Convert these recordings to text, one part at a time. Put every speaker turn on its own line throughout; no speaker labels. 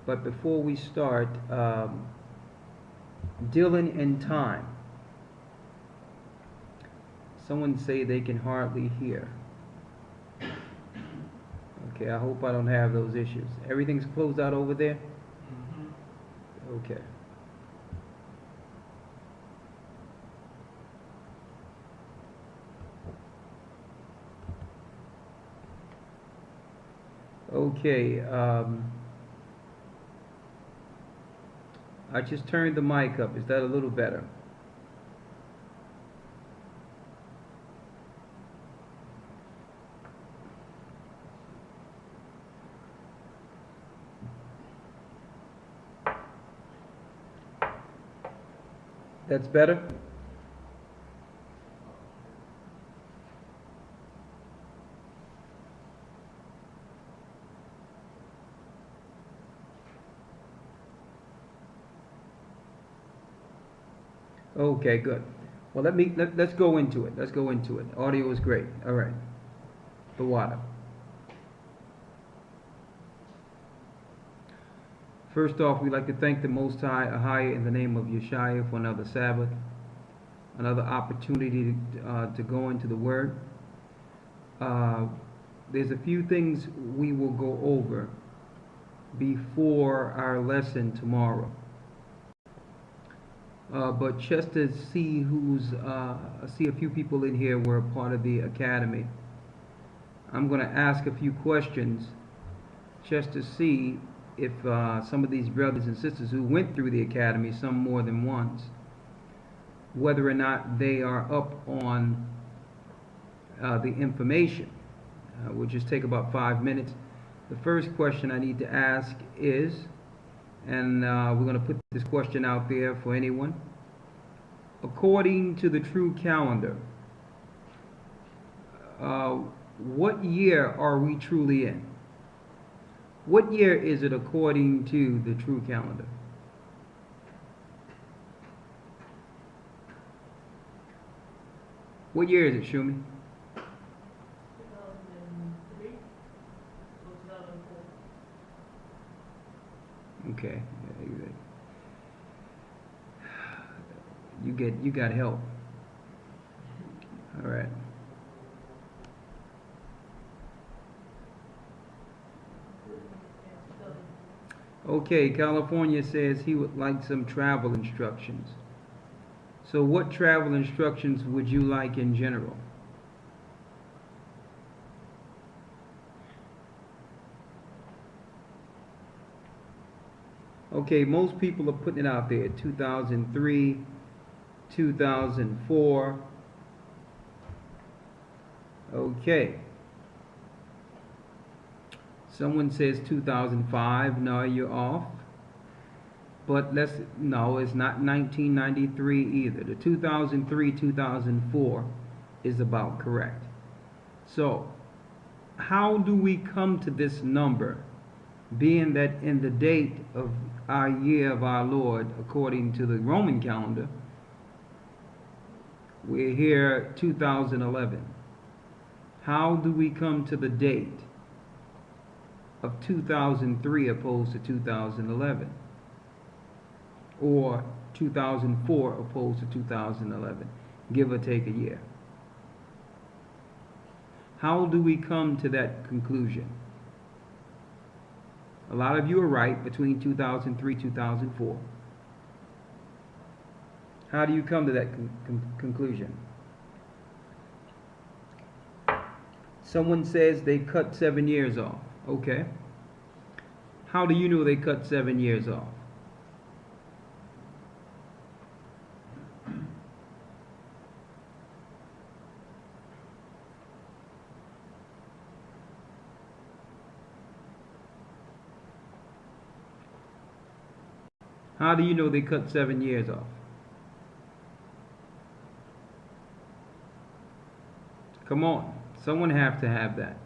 But before we start, Dylan and Time. Someone say they can hardly hear. Okay, I hope I don't have those issues. Everything's closed out over there? Okay. Okay, I just turned the mic up. Is that a little better? That's better? Okay, good. Well, let's go into it. Let's go into it. Audio is great. All right. The water. First off, we'd like to thank the Most High in the name of Yeshua for another Sabbath, another opportunity to go into the Word. There's a few things we will go over before our lesson tomorrow. But just to see I see a few people in here were a part of the academy. I'm going to ask a few questions just to see if some of these brothers and sisters who went through the academy, some more than once, whether or not they are up on the information. We'll just take about 5 minutes. The first question I need to ask is, and we're going to put this question out there for anyone. According to the true calendar, what year are we truly in? What year is it according to the true calendar? What year is it, Shumi?
2003 or 2004.
Okay. You got help. All right. Okay, California says he would like some travel instructions. So what travel instructions would you like in general? Okay, most people are putting it out there. 2003, 2004. Okay. Someone says 2005. No, you're off. But no, it's not 1993 either. The 2003, 2004 is about correct. So, how do we come to this number, being that in the date of our year of our Lord, according to the Roman calendar, we're here 2011. How do we come to the date of 2003 opposed to 2011? Or 2004 opposed to 2011, give or take a year? How do we come to that conclusion? A lot of you are right, between 2003 and 2004. How do you come to that conclusion? Someone says they cut 7 years off. Okay. How do you know they cut 7 years off? How do you know they cut 7 years off? Come on. Someone have to have that.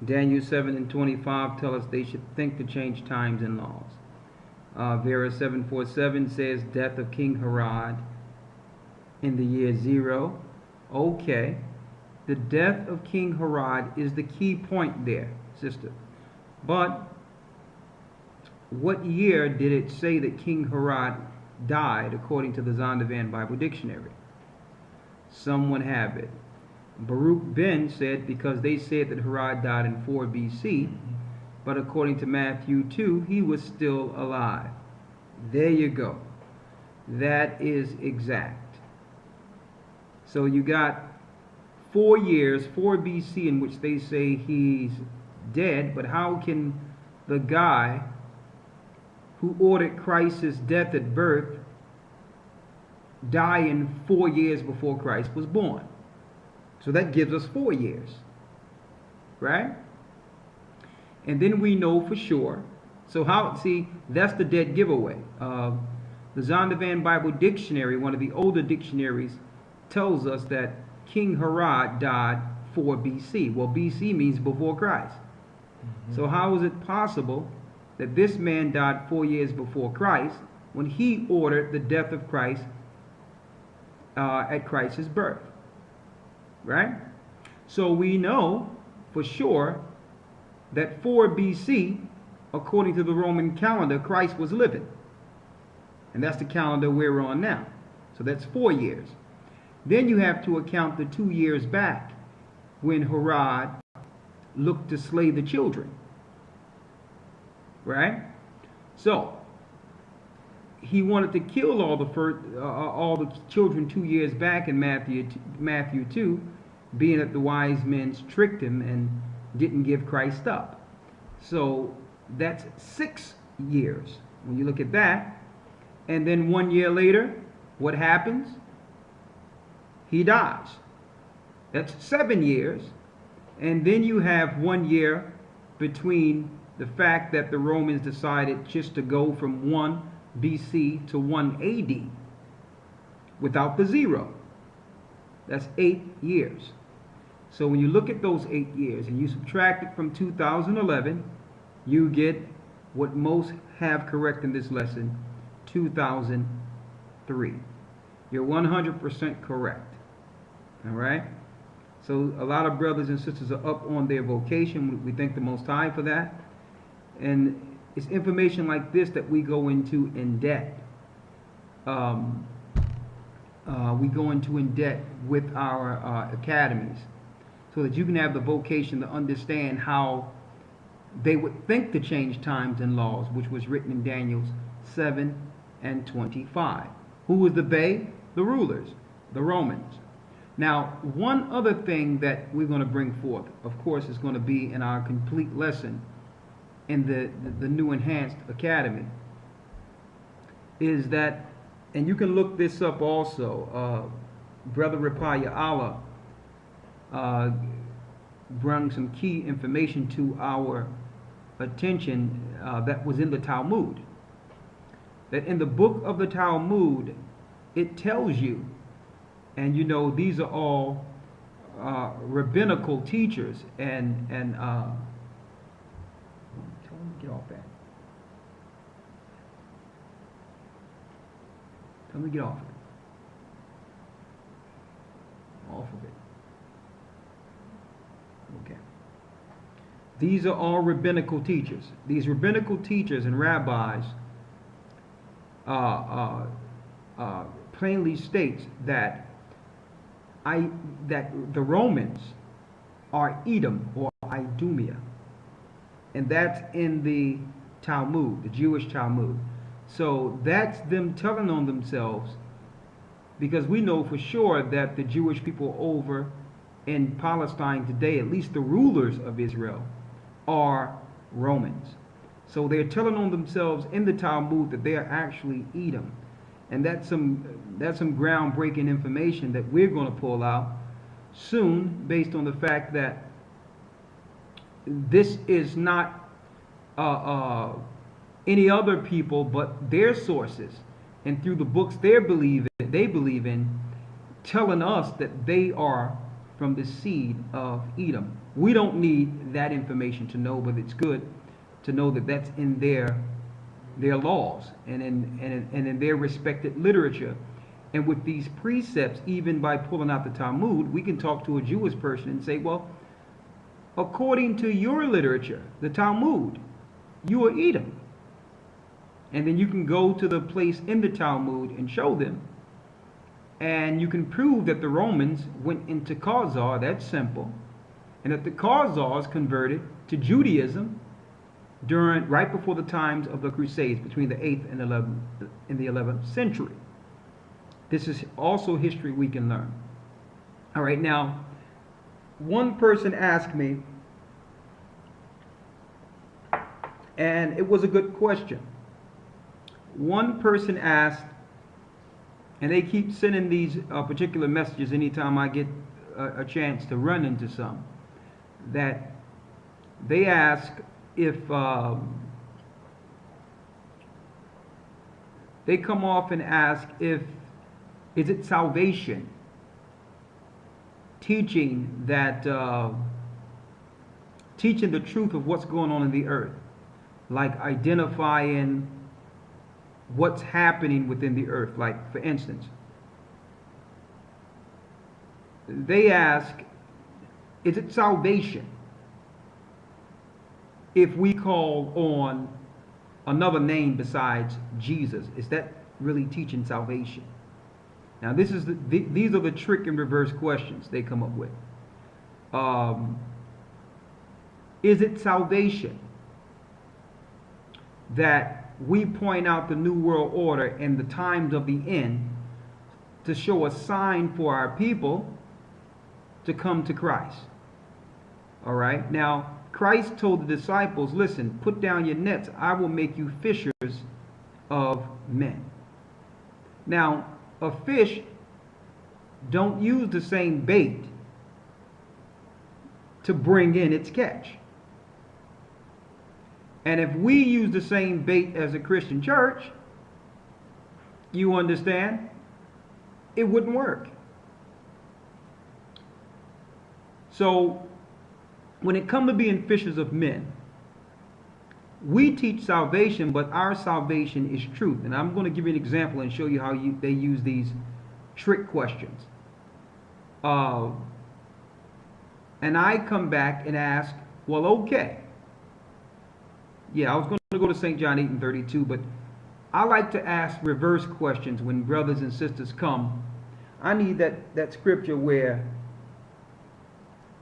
Daniel 7:25 tell us they should think to change times and laws. Vera 747 says death of King Herod in the year 0. Okay. The death of King Herod is the key point there, sister. But what year did it say that King Herod died according to the Zondervan Bible Dictionary? Someone have it. Baruch Ben said because they said that Herod died in 4 BC, but according to Matthew 2, he was still alive. There you go. That is exact. So you got 4 years, 4 BC, in which they say he's dead, but how can the guy who ordered Christ's death at birth die in 4 years before Christ was born? So that gives us 4 years, right? And then we know for sure. So how, see, that's the dead giveaway. The Zondervan Bible Dictionary, one of the older dictionaries, tells us that King Herod died 4 BC. Well, BC means before Christ. So how is it possible that this man died 4 years before Christ when he ordered the death of Christ at Christ's birth? Right? So we know for sure that 4 BC, according to the Roman calendar, Christ was living. And that's the calendar we're on now. So that's 4 years. Then you have to account the 2 years back when Herod looked to slay the children. Right? So he wanted to kill all the children 2 years back in Matthew 2, being that the wise men tricked him and didn't give Christ up. So that's 6 years when you look at that. And then 1 year later, what happens? He dies. That's 7 years. And then you have 1 year between the fact that the Romans decided just to go from 1 BC to 1 AD without the 0. That's 8 years. So when you look at those 8 years and you subtract it from 2011, you get what most have correct in this lesson, 2003. You're 100% correct. All right? So a lot of brothers and sisters are up on their vocation. We thank the Most High for that. And it's information like this that we go into in debt. We go into in debt with our academies, so that you can have the vocation to understand how they would think to change times and laws, which was written in Daniel 7 and 25. Who was the they? The rulers, the Romans. Now, one other thing that we're going to bring forth, of course, is going to be in our complete lesson in the new enhanced academy, is that, and you can look this up also, Brother Rapaya Allah brought some key information to our attention that was in the Talmud. That in the book of the Talmud, it tells you, and you know these are all rabbinical teachers, and tell them to get off that. Tell them to get off it. Off of it. Okay. These are all rabbinical teachers. These rabbinical teachers and rabbis plainly states that the Romans are Edom or Idumea, and that's in the Talmud, the Jewish Talmud. So that's them telling on themselves, because we know for sure that the Jewish people over in Palestine today, at least the rulers of Israel, are Romans. So they're telling on themselves in the Talmud that they are actually Edom. And that's some groundbreaking information that we're going to pull out soon, based on the fact that this is not any other people but their sources, and through the books they believe in, telling us that they are from the seed of Edom. We don't need that information to know, but it's good to know that that's in their laws and in their respected literature. And with these precepts, even by pulling out the Talmud, we can talk to a Jewish person and say, well, according to your literature, the Talmud, you are Edom. And then you can go to the place in the Talmud and show them. And you can prove that the Romans went into Khazar, that's simple, and that the Khazars converted to Judaism right before the times of the Crusades, between the 8th and the 11th century. This is also history we can learn. All right, now, one person asked me, and it was a good question. One person asked, and they keep sending these particular messages anytime I get a chance to run into some, that they ask if they come off and ask if is it salvation teaching that teaching the truth of what's going on in the earth, like identifying what's happening within the earth. Like, for instance, they ask, is it salvation if we call on another name besides Jesus? Is that really teaching salvation? Now, these are the trick and reverse questions they come up with. Is it salvation that we point out the New World Order and the times of the end to show a sign for our people to come to Christ? All right. Now, Christ told the disciples, listen, put down your nets. I will make you fishers of men. Now, a fish don't use the same bait to bring in its catch. And if we use the same bait as a Christian church, you understand, it wouldn't work. So, when it comes to being fishers of men, we teach salvation, but our salvation is truth. And I'm going to give you an example and show you how they use these trick questions. And I come back and ask, well, okay. Yeah, I was going to go to St. John 8:32, but I like to ask reverse questions when brothers and sisters come. I need that scripture where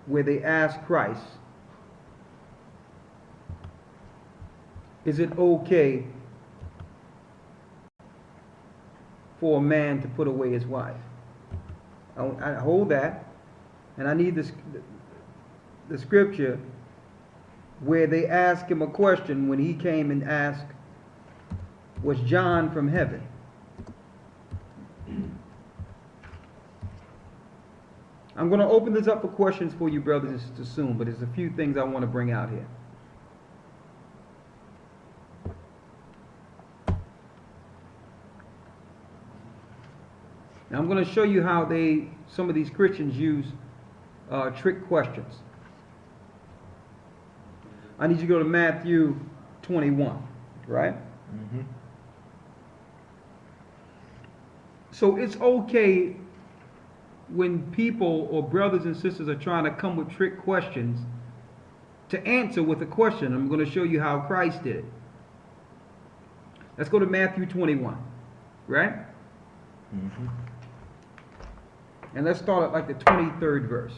they ask Christ, is it okay for a man to put away his wife? I hold that, and I need the scripture where they ask him a question when he came and asked, was John from heaven? I'm going to open this up for questions for you brothers and sisters soon, but there's a few things I want to bring out here. Now I'm going to show you how some of these Christians use trick questions. I need you to go to Matthew 21, right? Mm-hmm. So it's okay when people or brothers and sisters are trying to come with trick questions to answer with a question. I'm going to show you how Christ did it. Let's go to Matthew 21, right? Mm-hmm. And let's start at like the 23rd verse.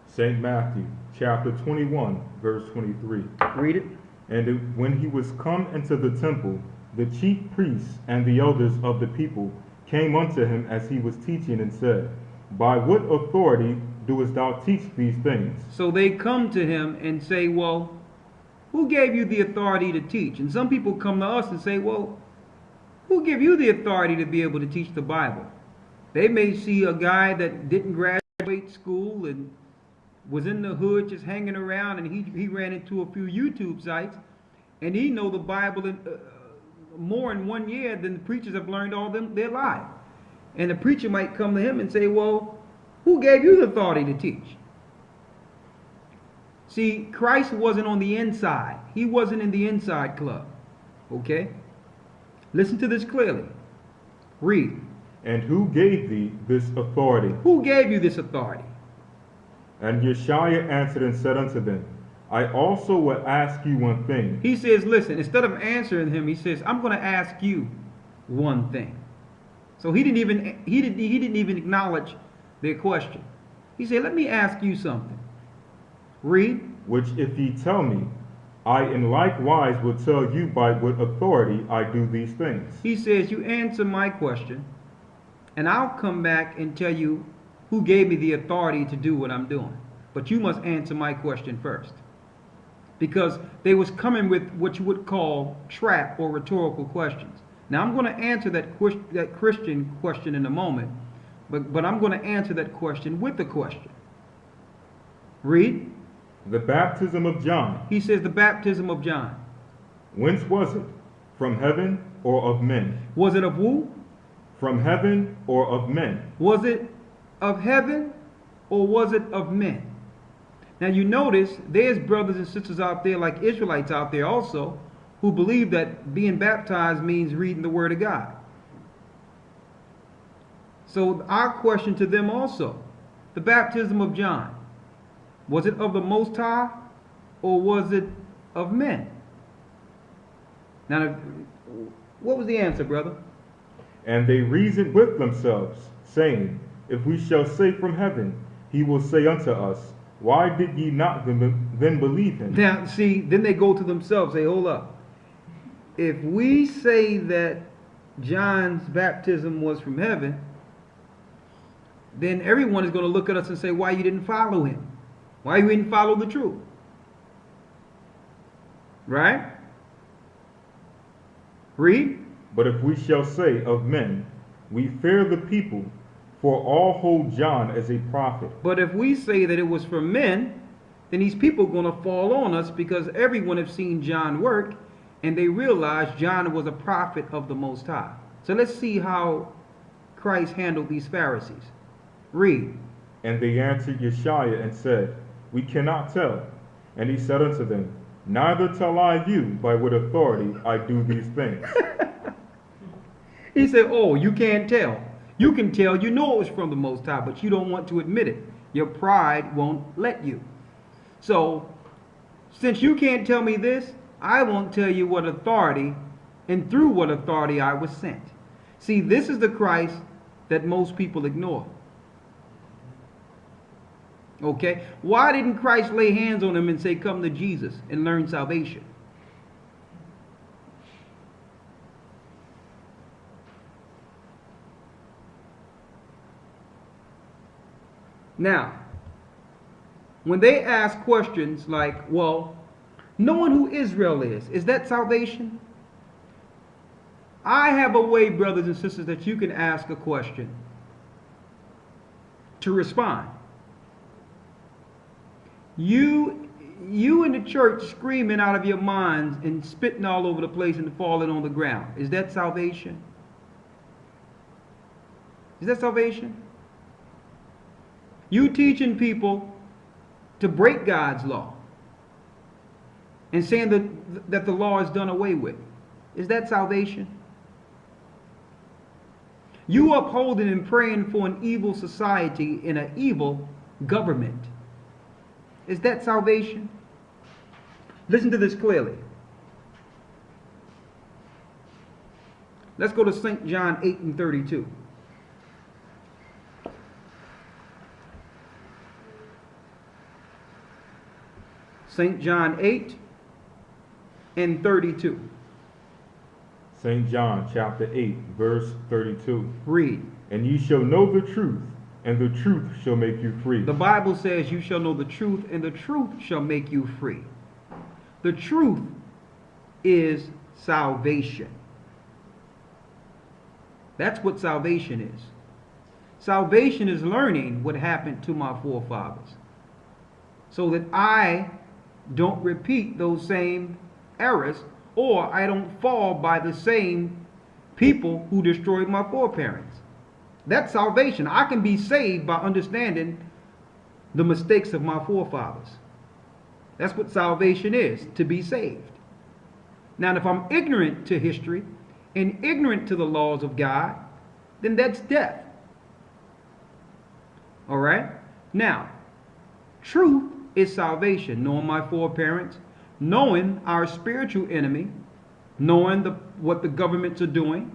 St. Matthew, chapter 21, verse 23.
Read it.
And when he was come into the temple, the chief priests and the elders of the people came unto him as he was teaching, and said, by what authority doest thou teach these things?
So they come to him and say, well, who gave you the authority to teach? And some people come to us and say, well, who gave you the authority to be able to teach the Bible? They may see a guy that didn't graduate school and was in the hood just hanging around, and he ran into a few YouTube sites, and he know the Bible in, more in 1 year than the preachers have learned all their life. And the preacher might come to him and say, well, who gave you the authority to teach? See, Christ wasn't on the inside. He wasn't in the inside club. Okay? Listen to this clearly. Read.
And who gave thee this authority?
Who gave you this authority?
And Yeshua answered and said unto them, I also will ask you one thing.
He says, listen, instead of answering him, he says, I'm going to ask you one thing. So he didn't even acknowledge their question. He said, let me ask you something. Read.
Which if ye tell me, I in likewise will tell you by what authority I do these things.
He says, you answer my question, and I'll come back and tell you who gave me the authority to do what I'm doing. But you must answer my question first. Because they was coming with what you would call trap or rhetorical questions. Now I'm going to answer that Christian question in a moment, but I'm going to answer that question with a question. Read.
The baptism of John.
He says the baptism of John.
Whence was it? From heaven or of men?
Was it of who?
From heaven or of men?
Was it of heaven or was it of men? Now you notice there's brothers and sisters out there, like Israelites out there also, who believe that being baptized means reading the Word of God. So our question to them also, the baptism of John, was it of the Most High or was it of men? Now, what was the answer, brother?
And they reasoned with themselves, saying, If we shall say from heaven, he will say unto us, Why did ye not then believe him?
Now, see, then they go to themselves, say, hold up. If we say that John's baptism was from heaven, then everyone is going to look at us and say, why you didn't follow him? Why you didn't follow the truth? Right? Read.
But if we shall say of men, we fear the people, for all hold John as a prophet.
But if we say that it was from men, then these people are going to fall on us because everyone have seen John work and they realize John was a prophet of the Most High. So let's see how Christ handled these Pharisees. Read.
And they answered Yeshua and said, We cannot tell. And he said unto them, Neither tell I you by what authority I do these things.
He said, oh, you can't tell. You can tell, you know it was from the Most High, but you don't want to admit it. Your pride won't let you. So, since you can't tell me this, I won't tell you what authority and through what authority I was sent. See, this is the Christ that most people ignore. Okay? Why didn't Christ lay hands on him and say, come to Jesus and learn salvation? Now, when they ask questions like, well, knowing who Israel is that salvation? I have a way, brothers and sisters, that you can ask a question to respond. You in the church screaming out of your minds and spitting all over the place and falling on the ground. Is that salvation? Is that salvation? You teaching people to break God's law and saying that the law is done away with. Is that salvation? You upholding and praying for an evil society in an evil government. Is that salvation? Listen to this clearly. Let's go to St. John 8 and 32. St. John 8 and 32.
St. John chapter 8, verse 32.
Read.
And ye shall know the truth, and the truth shall make you free.
The Bible says you shall know the truth, and the truth shall make you free. The truth is salvation. That's what salvation is. Salvation is learning what happened to my forefathers, so that I don't repeat those same errors, or I don't fall by the same people who destroyed my foreparents. That's salvation. I can be saved by understanding the mistakes of my forefathers. That's what salvation is, to be saved. Now, if I'm ignorant to history and ignorant to the laws of God, then that's death. All right? Now, truth is salvation, knowing my foreparents, knowing our spiritual enemy, knowing what the governments are doing,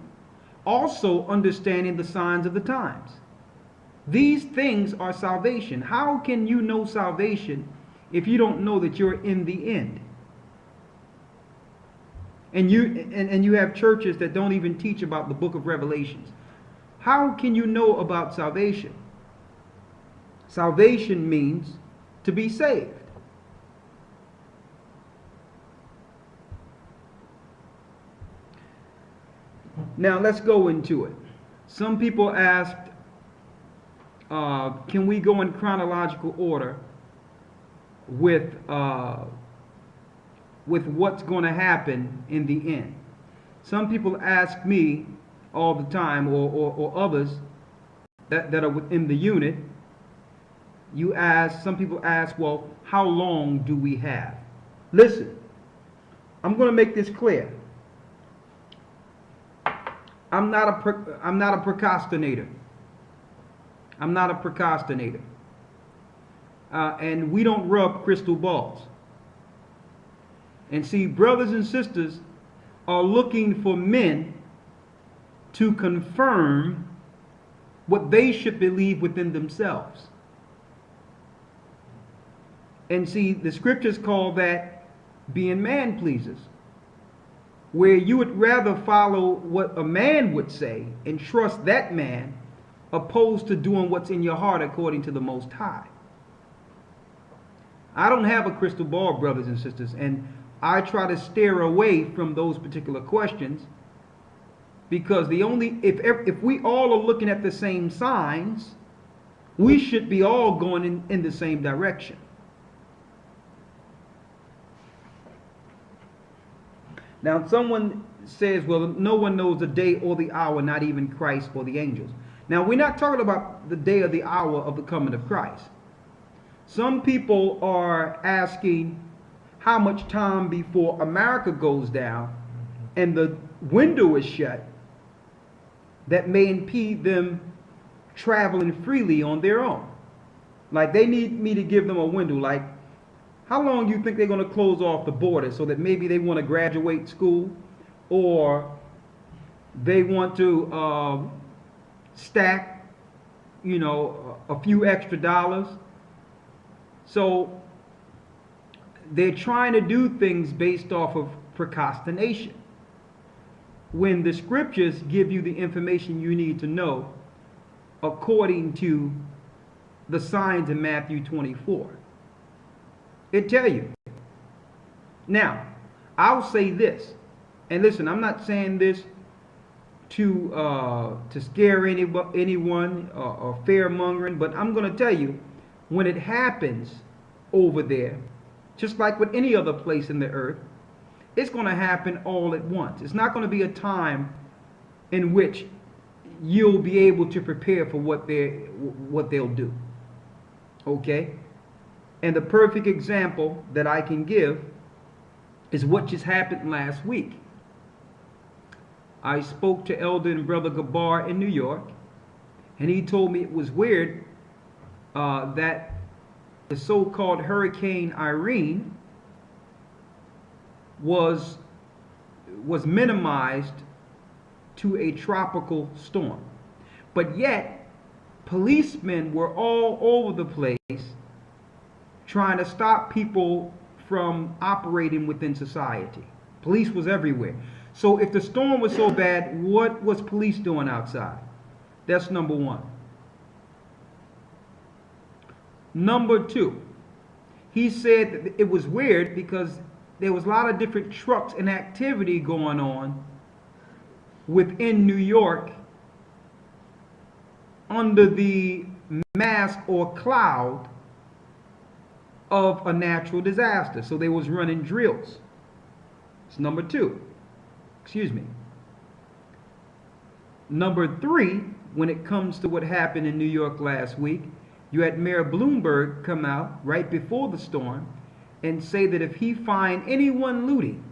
also understanding the signs of the times. These things are salvation. How can you know salvation if you don't know that you're in the end? And you have churches that don't even teach about the book of Revelations. How can you know about salvation? Salvation means to be saved. Now let's go into it. Some people asked, can we go in chronological order with what's going to happen in the end? Some people ask me all the time, or others that are within the unit. Some people ask, well, how long do we have? Listen, I'm going to make this clear. I'm not a procrastinator. I'm not a procrastinator. And we don't rub crystal balls. And see, brothers and sisters are looking for men to confirm what they should believe within themselves. And see, the scriptures call that being man pleasers, where you would rather follow what a man would say and trust that man, opposed to doing what's in your heart according to the Most High. I don't have a crystal ball, brothers and sisters, and I try to steer away from those particular questions, because if we all are looking at the same signs, we should be all going in the same direction. Now, someone says, well, no one knows the day or the hour, not even Christ or the angels. Now, we're not talking about the day or the hour of the coming of Christ. Some people are asking how much time before America goes down and the window is shut that may impede them traveling freely on their own. Like, they need me to give them a window. Like, how long do you think they're going to close off the border so that maybe they want to graduate school, or they want to stack, a few extra dollars? So they're trying to do things based off of procrastination, when the scriptures give you the information you need to know according to the signs in Matthew 24. It tell you. Now, I'll say this, and listen, I'm not saying this to scare anyone or fear mongering, but I'm going to tell you, when it happens over there, just like with any other place in the earth, it's going to happen all at once. It's not going to be a time in which you'll be able to prepare for what they'll do. Okay? And the perfect example that I can give is what just happened last week. I spoke to Elder and Brother Gabar in New York, and he told me it was weird that the so-called Hurricane Irene was minimized to a tropical storm. But yet, policemen were all over the place trying to stop people from operating within society. Police was everywhere. So if the storm was so bad, what was police doing outside? That's number one. Number two, he said that it was weird because there was a lot of different trucks and activity going on within New York under the mask or cloud of a natural disaster. So they was running drills. It's number two. Excuse me. Number three, when it comes to what happened in New York last week, you had Mayor Bloomberg come out right before the storm and say that if he find anyone looting,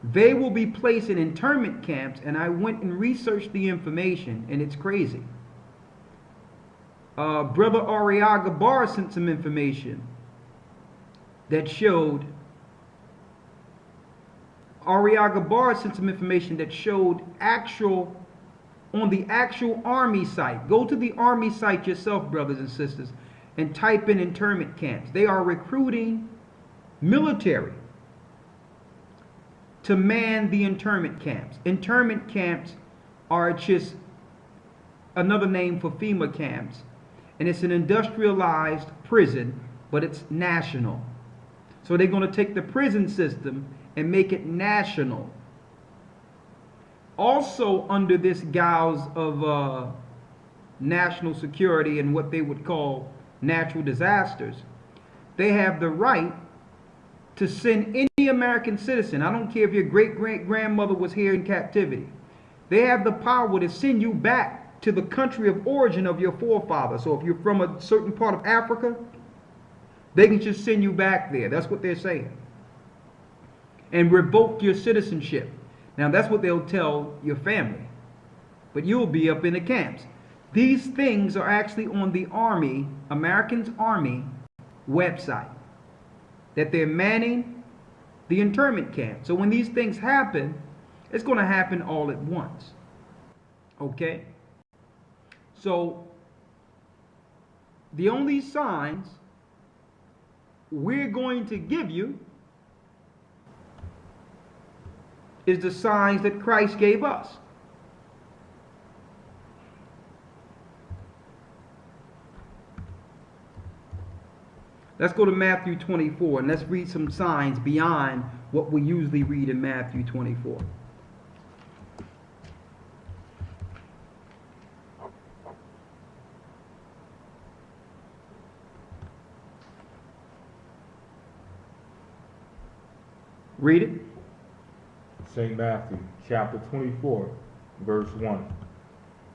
They will be placed in internment camps, and I went and researched the information, and it's crazy. Brother Ariaga Barr sent some information that showed on the actual army site. Go to the army site yourself, brothers and sisters, and type in internment camps. They are recruiting military to man the internment camps. Internment camps are just another name for FEMA camps, and it's an industrialized prison, but it's national. So they're going to take the prison system and make it national. Also under this guise of national security and what they would call natural disasters, they have the right to send any American citizen. I don't care if your great-great-grandmother was here in captivity. They have the power to send you back to the country of origin of your forefathers. So if you're from a certain part of Africa, they can just send you back there. That's what they're saying. And revoke your citizenship. Now that's what they'll tell your family. But you'll be up in the camps. These things are actually on the Army, American's Army website, that they're manning the internment camp. So when these things happen, it's going to happen all at once. Okay? So the only signs we're going to give you is the signs that Christ gave us. Let's go to Matthew 24 and let's read some signs beyond what we usually read in Matthew 24. Read it.
St. Matthew, chapter 24, verse 1.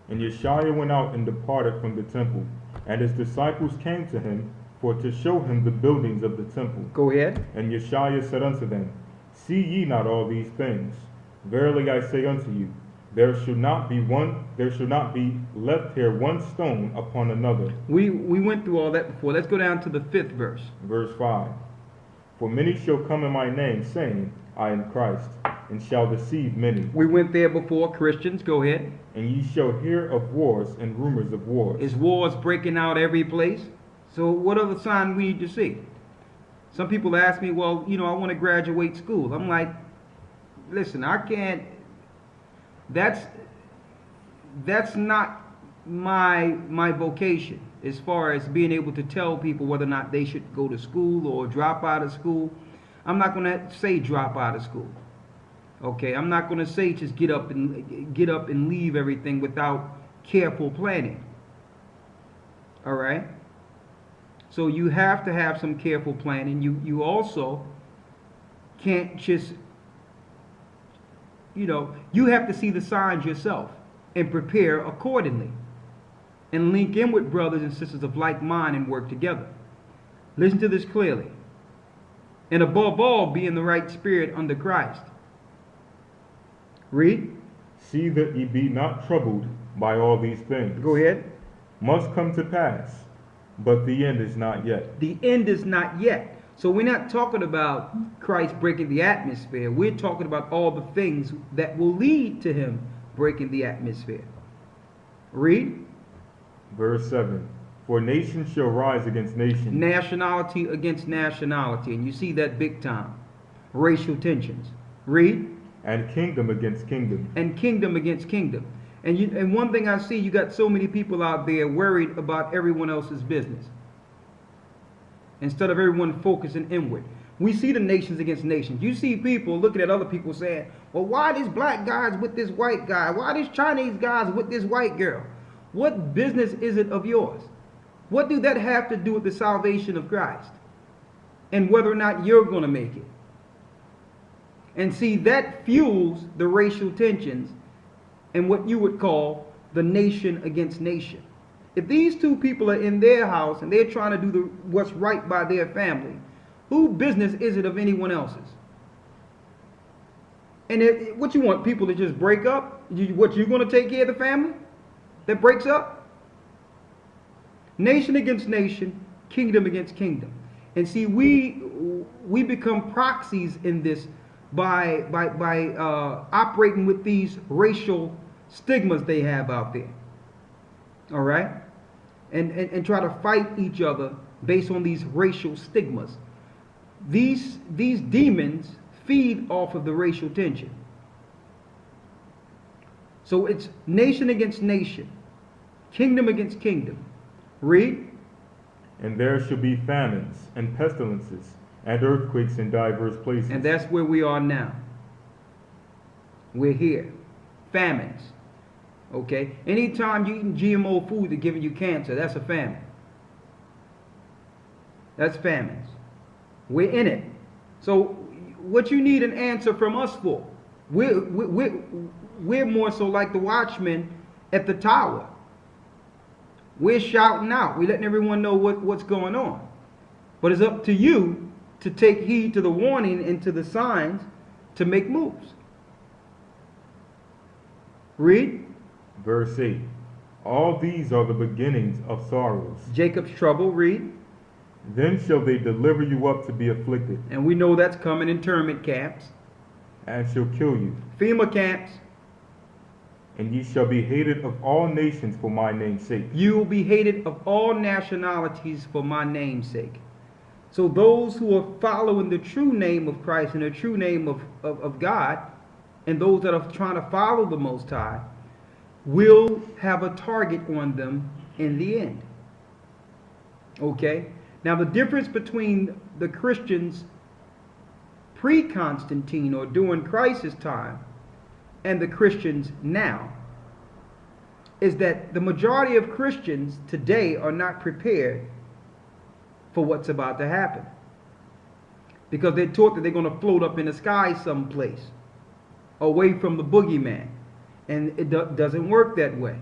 And Yeshua went out and departed from the temple, and his disciples came to him for to show him the buildings of the temple.
Go ahead.
And Yeshua said unto them, See ye not all these things? Verily I say unto you, there should not be left here one stone upon another.
We went through all that before. Let's go down to the 5th verse.
Verse 5. For many shall come in my name, saying, I am Christ, and shall deceive many.
We went there before, Christians. Go ahead.
And ye shall hear of wars and rumors of wars.
Is wars breaking out every place? So what other sign we need to see? Some people ask me, well, I want to graduate school. I'm like, listen, I can't. That's not my vocation as far as being able to tell people whether or not they should go to school or drop out of school. I'm not going to say drop out of school. Okay, I'm not going to say just get up and leave everything without careful planning. All right? So you have to have some careful planning. You also can't just, you have to see the signs yourself and prepare accordingly. And link in with brothers and sisters of like mind and work together. Listen to this clearly. And above all, be in the right spirit under Christ. Read.
See that ye be not troubled by all these things.
Go ahead.
Must come to pass, but the end is not yet.
The end is not yet. So we're not talking about Christ breaking the atmosphere. We're talking about all the things that will lead to him breaking the atmosphere. Read.
Verse 7. For nation shall rise against nation.
Nationality against nationality. And you see that big time. Racial tensions. Read.
And kingdom against kingdom.
And kingdom against kingdom. And one thing I see, you got so many people out there worried about everyone else's business, instead of everyone focusing inward. We see the nations against nations. You see people looking at other people saying, well, why this black guy's with this white guy? Why this Chinese guy's with this white girl? What business is it of yours? What do that have to do with the salvation of Christ and whether or not you're going to make it? And see, that fuels the racial tensions and what you would call the nation against nation. If these two people are in their house and they're trying to do what's right by their family, whose business is it of anyone else's? And what you want people to just break up? What, you going to take care of the family that breaks up? Nation against nation, kingdom against kingdom. And see, we become proxies in this by operating with these racial stigmas they have out there. All right? And try to fight each other based on these racial stigmas. These demons feed off of the racial tension. So it's nation against nation, kingdom against kingdom. Read.
And there shall be famines and pestilences and earthquakes in diverse places.
And that's where we are now. We're here. Famines. Okay? Anytime you're eating GMO food that's giving you cancer, that's a famine. That's famines. We're in it. So what you need an answer from us for? We're more so like the watchmen at the tower. We're shouting out. We're letting everyone know what's going on. But it's up to you to take heed to the warning and to the signs to make moves. Read.
Verse 8. All these are the beginnings of sorrows.
Jacob's trouble. Read.
Then shall they deliver you up to be afflicted,
And we know that's coming. Internment camps.
and shall kill you.
FEMA camps.
And ye shall be hated of all nations for my name's sake.
You will be hated of all nationalities for my name's sake. So those who are following the true name of Christ and the true name of God, and those that are trying to follow the Most High, will have a target on them in the end. Okay? Now the difference between the Christians pre-Constantine or during Christ's time and the Christians now is that the majority of Christians today are not prepared for what's about to happen, because they're taught that they're going to float up in the sky someplace away from the boogeyman, and it doesn't work that way.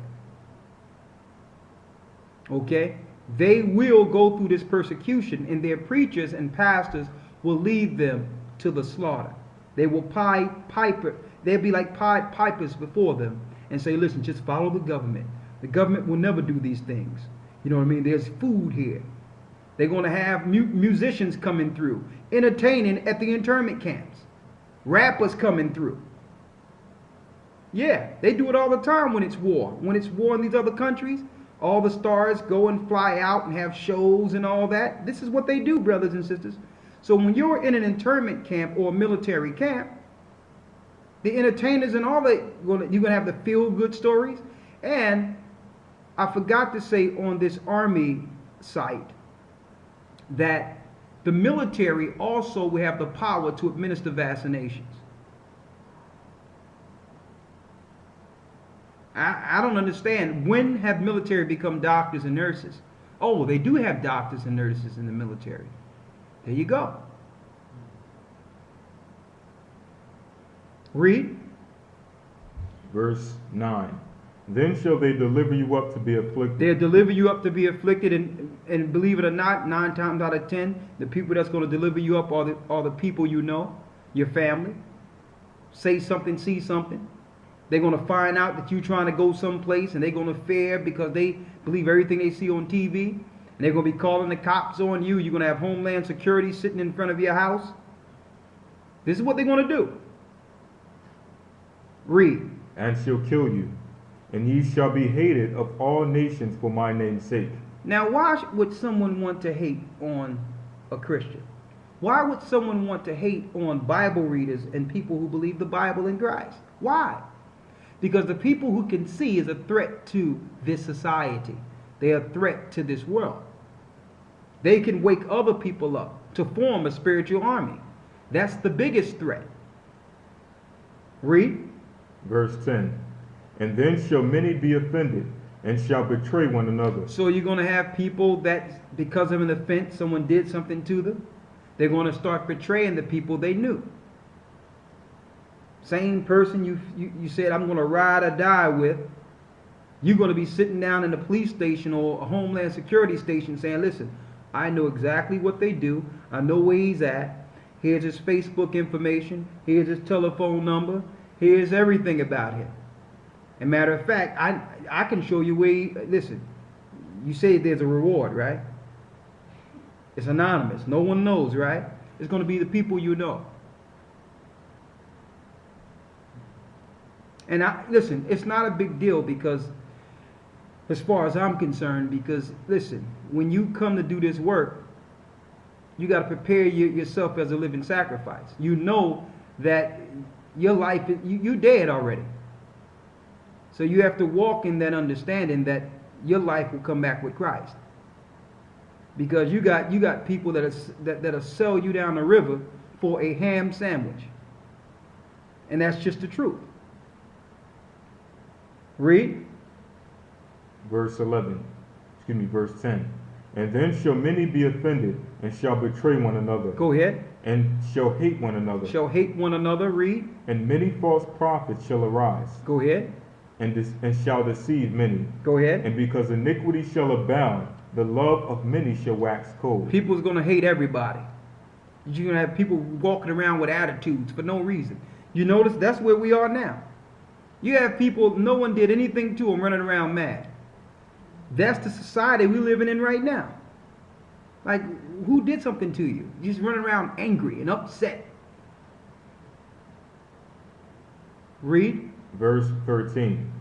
Okay? They will go through this persecution, and their preachers and pastors will lead them to the slaughter. They will they'll be like Pied Pipers before them and say, listen, just follow the government. The government will never do these things. You know what I mean? There's food here. They're going to have musicians coming through, entertaining at the internment camps. Rappers coming through. Yeah, they do it all the time when it's war. When it's war in these other countries, all the stars go and fly out and have shows and all that. This is what they do, brothers and sisters. So when you're in an internment camp or a military camp, the entertainers and all that, you're going to have the feel-good stories. And I forgot to say on this army site that the military also will have the power to administer vaccinations. I don't understand. When have military become doctors and nurses? Oh, they do have doctors and nurses in the military. There you go. Read.
Verse 9. Then shall they deliver you up to be afflicted.
They'll deliver you up to be afflicted, and believe it or not, 9 times out of 10, the people that's going to deliver you up are the people you know, your family. Say something, see something. They're going to find out that you're trying to go someplace, and they're going to fear because they believe everything they see on TV. And they're going to be calling the cops on you. You're going to have Homeland Security sitting in front of your house. This is what they're going to do. Read.
And shall kill you, and ye shall be hated of all nations for my name's sake.
Now, why would someone want to hate on a Christian? Why would someone want to hate on Bible readers and people who believe the Bible in Christ? Why? Because the people who can see is a threat to this society. They are a threat to this world. They can wake other people up to form a spiritual army. That's the biggest threat. Read.
Verse 10. And then shall many be offended, and shall betray one another.
So you're going to have people that, because of an offense, someone did something to them, they're going to start betraying the people they knew. Same person you said, I'm going to ride or die with, you're going to be sitting down in a police station or a Homeland Security station saying, listen, I know exactly what they do. I know where he's at. Here's his Facebook information. Here's his telephone number. Here's everything about him. And matter of fact, I can show you where he, listen, you say there's a reward, right? It's anonymous. No one knows, right? It's going to be the people you know. And listen, it's not a big deal because, as far as I'm concerned, because, listen, when you come to do this work, you got to prepare yourself as a living sacrifice. You know that your life, you're dead already. So you have to walk in that understanding that your life will come back with Christ. Because you got people that'll sell you down the river for a ham sandwich. And that's just the truth. Read.
Verse 10. And then shall many be offended, and shall betray one another.
Go ahead.
And shall hate one another.
Shall hate one another. Read.
And many false prophets shall arise.
Go ahead.
And shall deceive many.
Go ahead.
And because iniquity shall abound, the love of many shall wax cold.
People's going to hate everybody. You're going to have people walking around with attitudes for no reason. You notice that's where we are now. You have people, no one did anything to them, running around mad. That's the society we're living in right now. Like, who did something to you? You just running around angry and upset. Read.
Verse 13.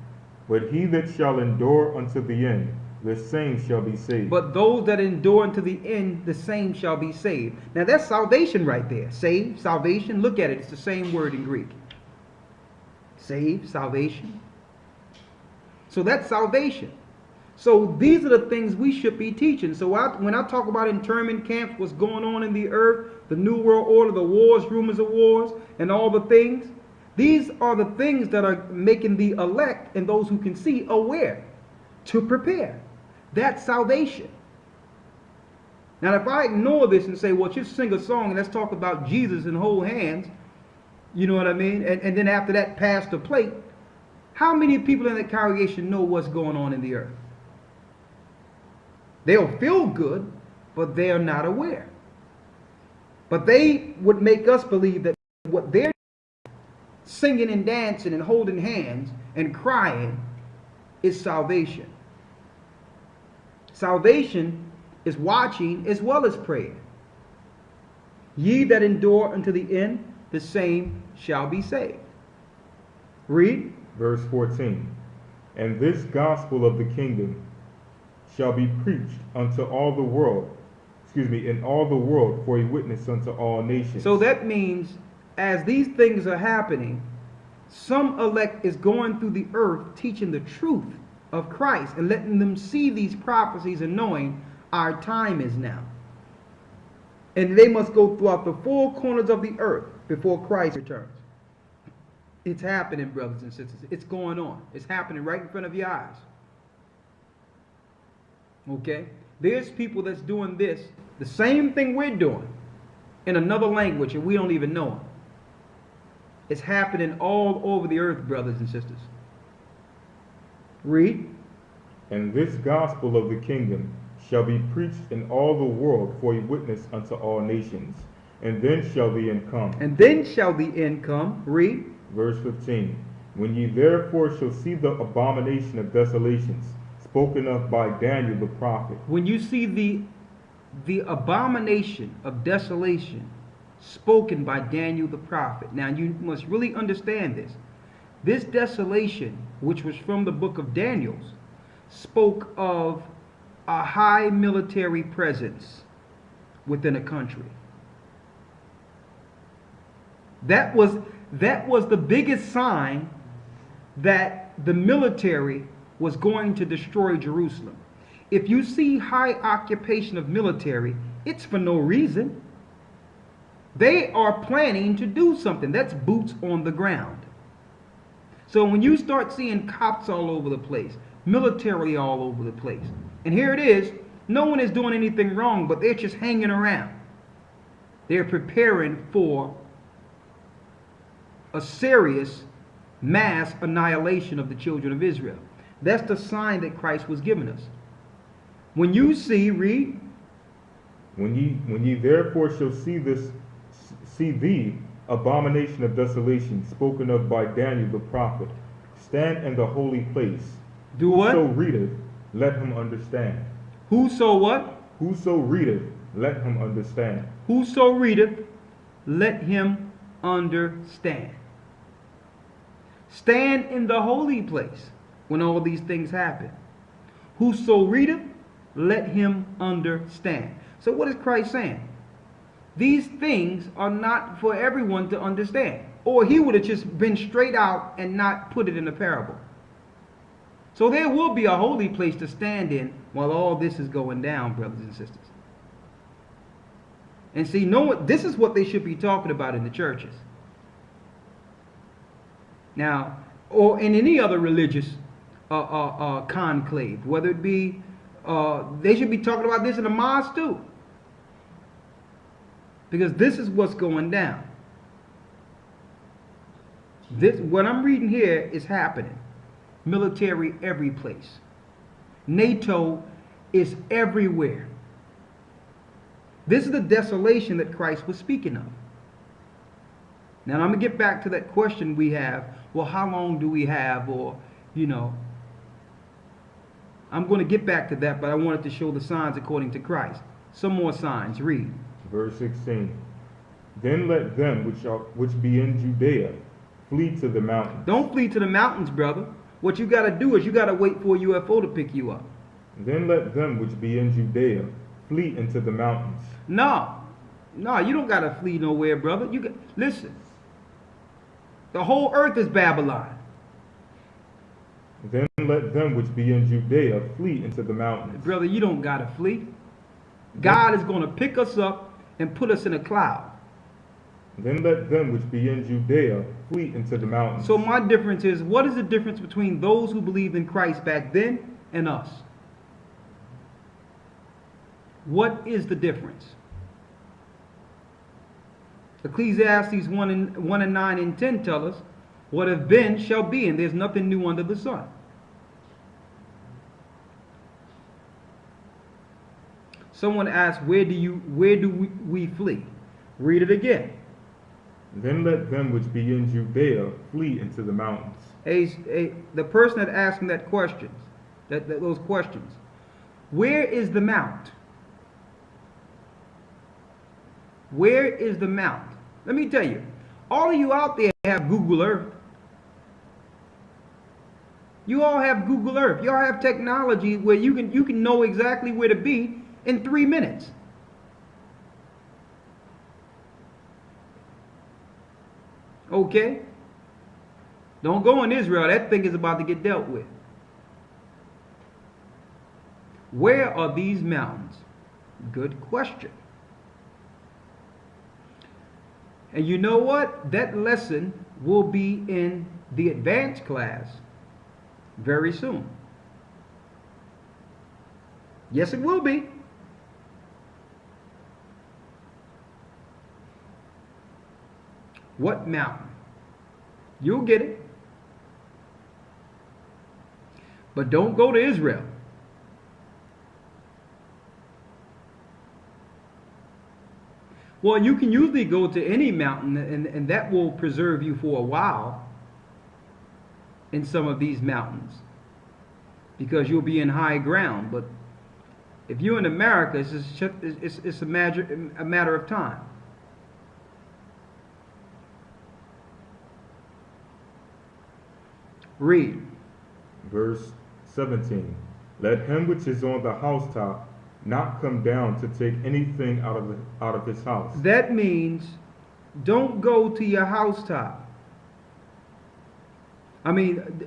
But he that shall endure unto the end, the same shall be saved.
But those that endure unto the end, the same shall be saved. Now that's salvation right there. Save, salvation. Look at it. It's the same word in Greek. Save, salvation. So that's salvation. So these are the things we should be teaching. So when I talk about internment camps, what's going on in the earth, the New World Order, the wars, rumors of wars, and all the things, these are the things that are making the elect and those who can see aware to prepare. That's salvation. Now, if I ignore this and say, well, just sing a song and let's talk about Jesus and hold hands, you know what I mean? And then after that, pass the plate. How many people in the congregation know what's going on in the earth? They'll feel good, but they're not aware. But they would make us believe that what they're singing and dancing and holding hands and crying is salvation. Salvation is watching as well as praying. Ye that endure unto the end, the same shall be saved. Read.
Verse 14. And this gospel of the kingdom shall be preached unto all the world, in all the world for a witness unto all nations.
So that means as these things are happening, some elect is going through the earth teaching the truth of Christ and letting them see these prophecies and knowing our time is now. And they must go throughout the four corners of the earth before Christ returns. It's happening, brothers and sisters. It's going on. It's happening right in front of your eyes. Okay? There's people that's doing this, the same thing we're doing, in another language, and we don't even know it. It's happening all over the earth, brothers and sisters. Read.
And this gospel of the kingdom shall be preached in all the world for a witness unto all nations. And then shall the end come.
And then shall the end come. Read.
Verse 15. When ye therefore shall see the abomination of desolations, spoken of by Daniel the prophet.
When you see the abomination of desolation spoken by Daniel the prophet. Now you must really understand this. This desolation, which was from the book of Daniel, spoke of a high military presence within a country. That was the biggest sign that the military was going to destroy Jerusalem. If you see high occupation of military, it's for no reason. They are planning to do something. That's boots on the ground. So when you start seeing cops all over the place, military all over the place, and here it is, no one is doing anything wrong, but they're just hanging around. They're preparing for a serious mass annihilation of the children of Israel. That's the sign that Christ was giving us. When you see, read.
When ye therefore shall see this See thee, abomination of desolation, spoken of by Daniel the prophet, stand in the holy place.
Do what?
Whoso readeth, let him understand.
Whoso what?
Whoso readeth, let him understand.
Whoso readeth, let him understand. Stand in the holy place when all these things happen. Whoso readeth, let him understand. So what is Christ saying? These things are not for everyone to understand. Or he would have just been straight out and not put it in a parable. So there will be a holy place to stand in while all this is going down, brothers and sisters. And see, this is what they should be talking about in the churches. Now, or in any other religious conclave, whether it be, they should be talking about this in the mosque too. Because this is what's going down. What I'm reading here is happening. Military every place. NATO is everywhere. This is the desolation that Christ was speaking of. Now I'm going to get back to that question we have. Well, how long do we have? Or, I'm going to get back to that, but I wanted to show the signs according to Christ. Some more signs. Read.
Verse 16. Then let them which be in Judea flee to the mountains.
Don't flee to the mountains, brother. What you got to do is you got to wait for a UFO to pick you up.
Then let them which be in Judea flee into the mountains.
No, you don't got to flee nowhere, brother. Listen. The whole earth is Babylon.
Then let them which be in Judea flee into the mountains.
Brother, you don't got to flee. God is going to pick us up and put us in a cloud.
Then let them which be in Judea flee into the mountains.
So my difference is, what is the difference between those who believed in Christ back then and us? What is the difference? Ecclesiastes 1 and 9 and 10 tell us, what have been shall be, and there's nothing new under the sun. Someone asked, where do we flee? Read it again.
Then let them which be in Judea flee into the mountains.
The person that asked him that questions, those questions, where is the mount? Where is the mount? Let me tell you, all of you out there have Google Earth. You all have Google Earth. You all have technology where you can know exactly where to be in 3 minutes. Okay? Don't go in Israel. That thing is about to get dealt with. Where are these mountains? Good question. And you know what? That lesson will be in the advanced class very soon. Yes, it will be. What mountain? You'll get it. But don't go to Israel. Well, you can usually go to any mountain, and that will preserve you for a while in some of these mountains, because you'll be in high ground. But if you're in America, it's a matter of time. Read.
Verse 17. Let him which is on the housetop not come down to take anything out of his house.
That means don't go to your housetop. I mean,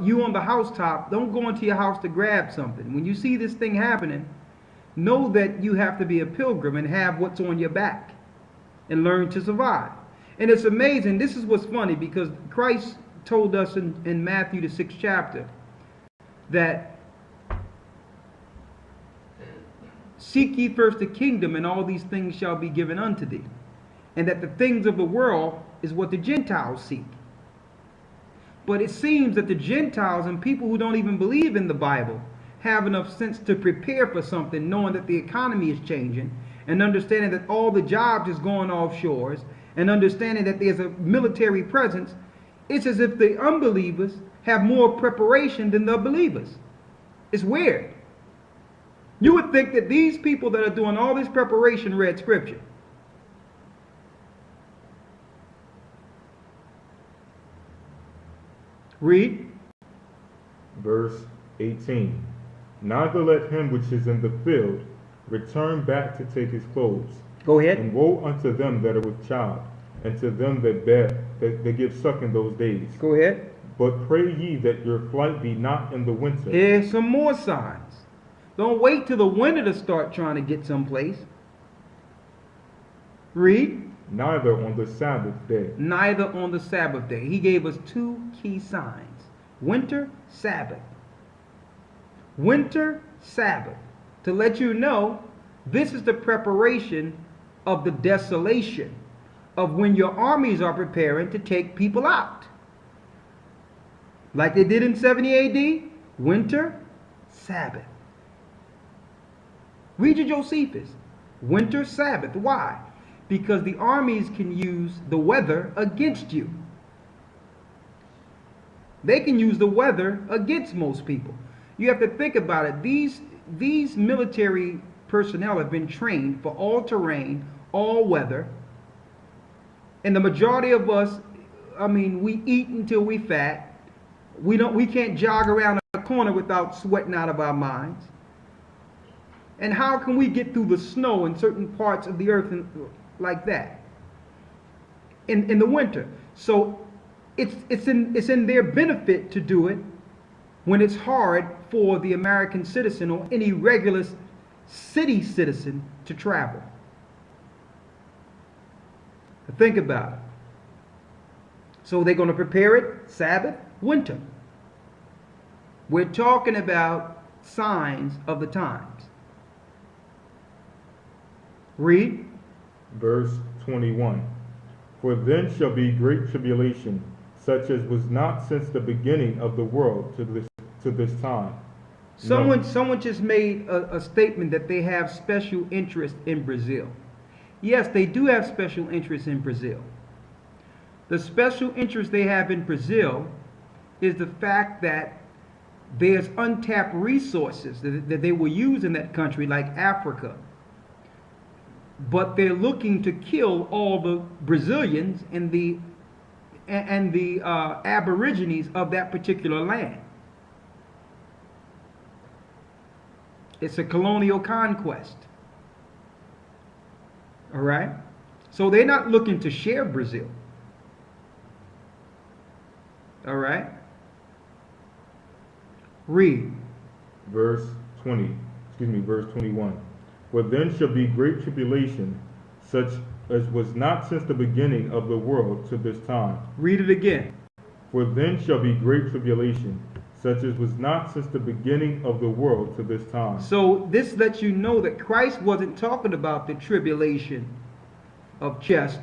you on the housetop, don't go into your house to grab something. When you see this thing happening, know that you have to be a pilgrim and have what's on your back and learn to survive. And it's amazing. This is what's funny, because Christ told us in Matthew the 6th chapter that seek ye first the kingdom, and all these things shall be given unto thee. And that the things of the world is what the Gentiles seek. But it seems that the Gentiles and people who don't even believe in the Bible have enough sense to prepare for something, knowing that the economy is changing and understanding that all the jobs is going offshores, and understanding that there's a military presence, it's as if the unbelievers have more preparation than the believers. It's weird. You would think that these people that are doing all this preparation read scripture. Read.
Verse 18. Neither let him which is in the field return back to take his clothes.
Go ahead.
And woe unto them that are with child, and to them that bear, that give suck in those days.
Go ahead.
But pray ye that your flight be not in the winter.
Here's some more signs. Don't wait till the winter to start trying to get someplace. Read.
Neither on the Sabbath day.
Neither on the Sabbath day. He gave us two key signs. Winter, Sabbath. Winter, Sabbath. To let you know, this is the preparation of the desolation of when your armies are preparing to take people out. Like they did in 70 AD, winter, Sabbath. Read your Josephus. Winter, Sabbath. Why? Because the armies can use the weather against you. They can use the weather against most people. You have to think about it. These military personnel have been trained for all terrain, all weather. And the majority of us, I mean, we eat until we fat. We can't jog around a corner without sweating out of our minds. And how can we get through the snow in certain parts of the earth like that in the winter? So it's in their benefit to do it when it's hard for the American citizen or any regular city citizen to travel. Think about it. So they're going to prepare it, Sabbath, winter. We're talking about signs of the times. Read.
Verse 21. For then shall be great tribulation, such as was not since the beginning of the world to this time.
Someone just made a statement that they have special interest in Brazil. Yes, they do have special interest in Brazil. The special interest they have in Brazil is the fact that there's untapped resources that they will use in that country, like Africa. But they're looking to kill all the Brazilians and the Aborigines of that particular land. It's a colonial conquest. All right? So they're not looking to share Brazil. All right? Read.
Verse 21. For then shall be great tribulation, such as was not since the beginning of the world to this time.
Read it again.
For then shall be great tribulation, such as was not since the beginning of the world to this time.
So this lets you know that Christ wasn't talking about the tribulation of chest.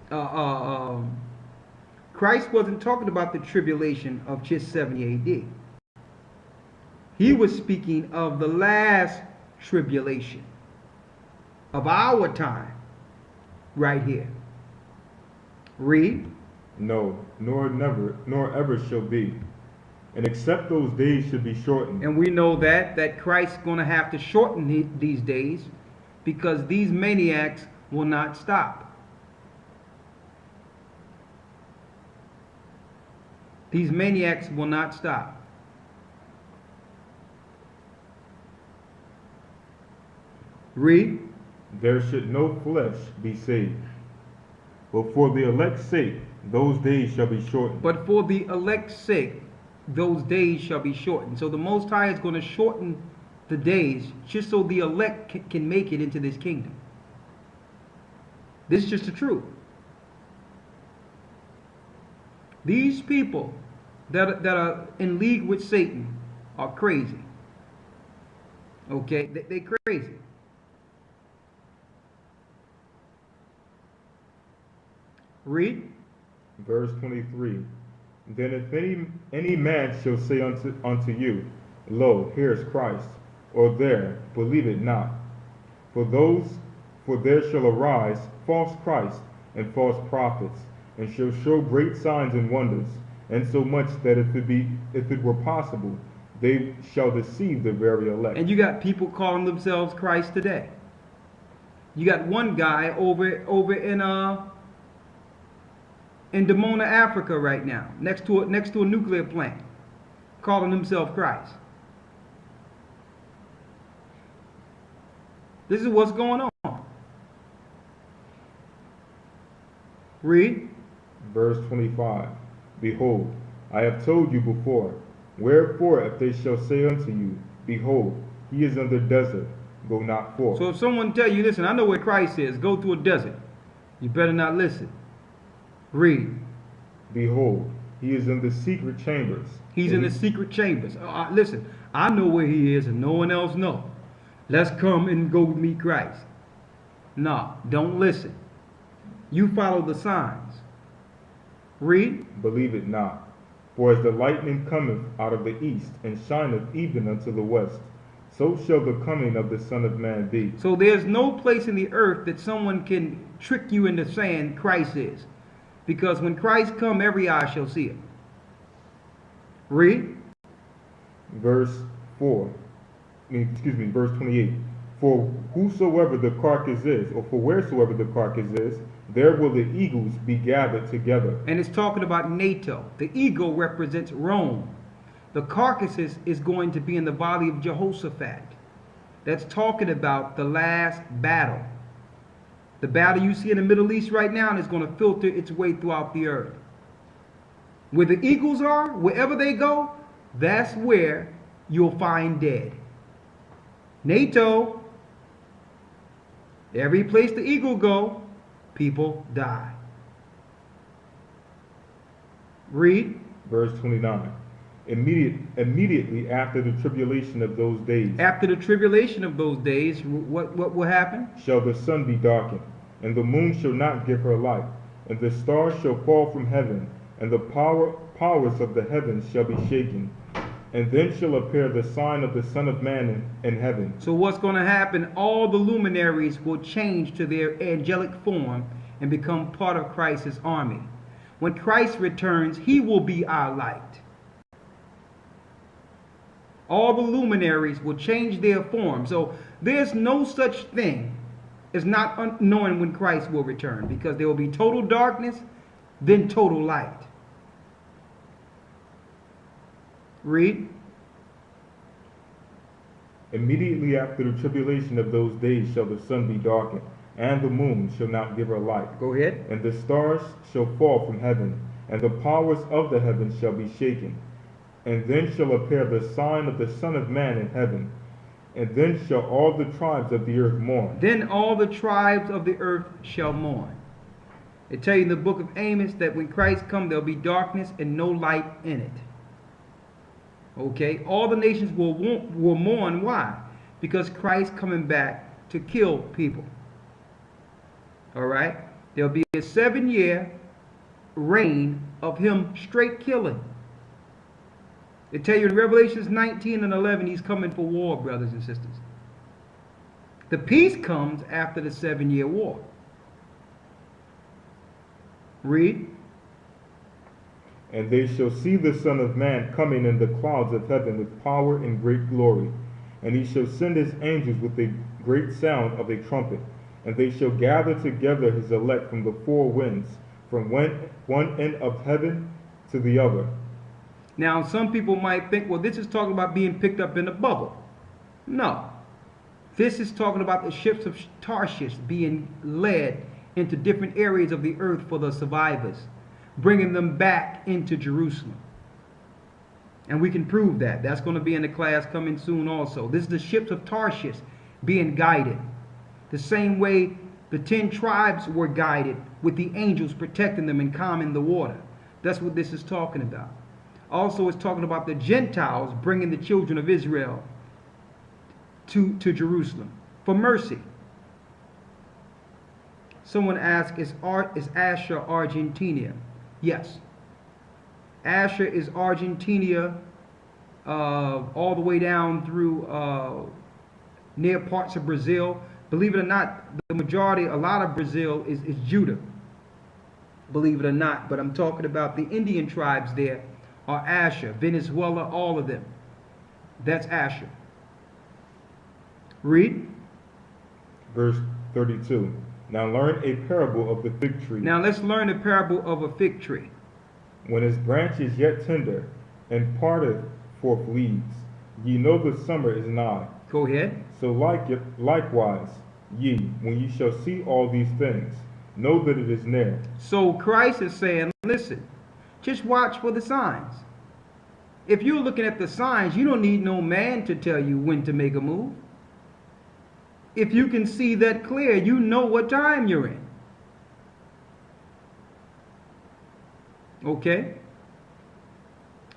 Christ wasn't talking about the tribulation of just 70 AD. He was speaking of the last tribulation of our time right here. Read.
No, nor ever shall be. And except those days should be shortened.
And we know that Christ's going to have to shorten these days because these maniacs will not stop. These maniacs will not stop. Read.
There should no flesh be saved. But for the elect's sake, those days shall be shortened.
But for the elect's sake, those days shall be shortened. So the Most High is going to shorten the days just so the elect can make it into this kingdom. This is just the truth. These people that are in league with Satan are crazy. Okay? They're crazy. Read.
Verse 23. Then if any man shall say unto you, Lo, here is Christ, or there, believe it not. For those For there shall arise false Christs and false prophets, and shall show great signs and wonders, and so much that if it were possible, they shall deceive the very elect.
And you got people calling themselves Christ today. You got one guy over in Dimona, Africa right now, next to a nuclear plant, calling himself Christ. This is what's going on. Read.
Verse 25. Behold, I have told you before. Wherefore, if they shall say unto you, Behold, he is in the desert, go not forth.
So if someone tell you, listen, I know where Christ is, go to a desert, you better not listen. Read.
Behold, he is in the secret chambers.
He's in the secret chambers. Listen, I know where he is and no one else know. Let's come and go meet Christ. No, don't listen. You follow the signs. Read.
Believe it not. For as the lightning cometh out of the east, and shineth even unto the west, so shall the coming of the Son of Man be.
So there's no place in the earth that someone can trick you into saying Christ is. Because when Christ come, every eye shall see him. Read.
Verse 28. For whosoever the carcass is, or for wheresoever the carcass is, there will the eagles be gathered together.
And it's talking about NATO. The eagle represents Rome. The carcasses is going to be in the valley of Jehoshaphat. That's talking about the last battle. The battle you see in the Middle East right now is going to filter its way throughout the earth. Where the eagles are, wherever they go, that's where you'll find dead. NATO, every place the eagle go, people die. Read.
Verse 29. Immediately after the tribulation of those days.
After the tribulation of those days, what will happen?
Shall the sun be darkened, and the moon shall not give her light, and the stars shall fall from heaven, and the powers of the heavens shall be shaken. And then shall appear the sign of the Son of Man in heaven.
So what's going to happen? All the luminaries will change to their angelic form and become part of Christ's army. When Christ returns, he will be our light. All the luminaries will change their form. So there's no such thing as not knowing when Christ will return, because there will be total darkness, then total light. Read.
Immediately after the tribulation of those days shall the sun be darkened, and the moon shall not give her light.
Go ahead.
And the stars shall fall from heaven, and the powers of the heavens shall be shaken. And then shall appear the sign of the Son of Man in heaven. And then shall all the tribes of the earth mourn.
Then all the tribes of the earth shall mourn. It tells you in the book of Amos that when Christ comes, there'll be darkness and no light in it. Okay, all the nations will mourn. Why? Because Christ coming back to kill people. All right, there'll be a 7-year reign of him straight killing. They tell you in Revelations 19 and 11, he's coming for war, brothers and sisters. The peace comes after the 7-year war. Read.
And they shall see the Son of Man coming in the clouds of heaven with power and great glory. And he shall send his angels with a great sound of a trumpet. And they shall gather together his elect from the four winds, from one end of heaven to the other.
Now, some people might think, well, this is talking about being picked up in a bubble. No. This is talking about the ships of Tarshish being led into different areas of the earth for the survivors, bringing them back into Jerusalem. And we can prove that. That's going to be in the class coming soon also. This is the ships of Tarshish being guided. The same way the 10 tribes were guided with the angels protecting them and calming the water. That's what this is talking about. Also, it's talking about the Gentiles bringing the children of Israel to Jerusalem for mercy. Someone asked, is Asher Argentina? Yes. Asher is Argentina all the way down through near parts of Brazil. Believe it or not, the majority, a lot of Brazil is Judah, believe it or not. But I'm talking about the Indian tribes there are Asher, Venezuela, all of them. That's Asher. Read.
Verse 32. Now learn a parable of the fig tree.
Now let's learn the parable of a fig tree.
When his branch is yet tender, and parteth forth leaves, ye know the summer is nigh.
Go ahead.
So likewise, ye, when ye shall see all these things, know that it is near.
So Christ is saying, listen, just watch for the signs. If you're looking at the signs, you don't need no man to tell you when to make a move. If you can see that clear, you know what time you're in. Okay?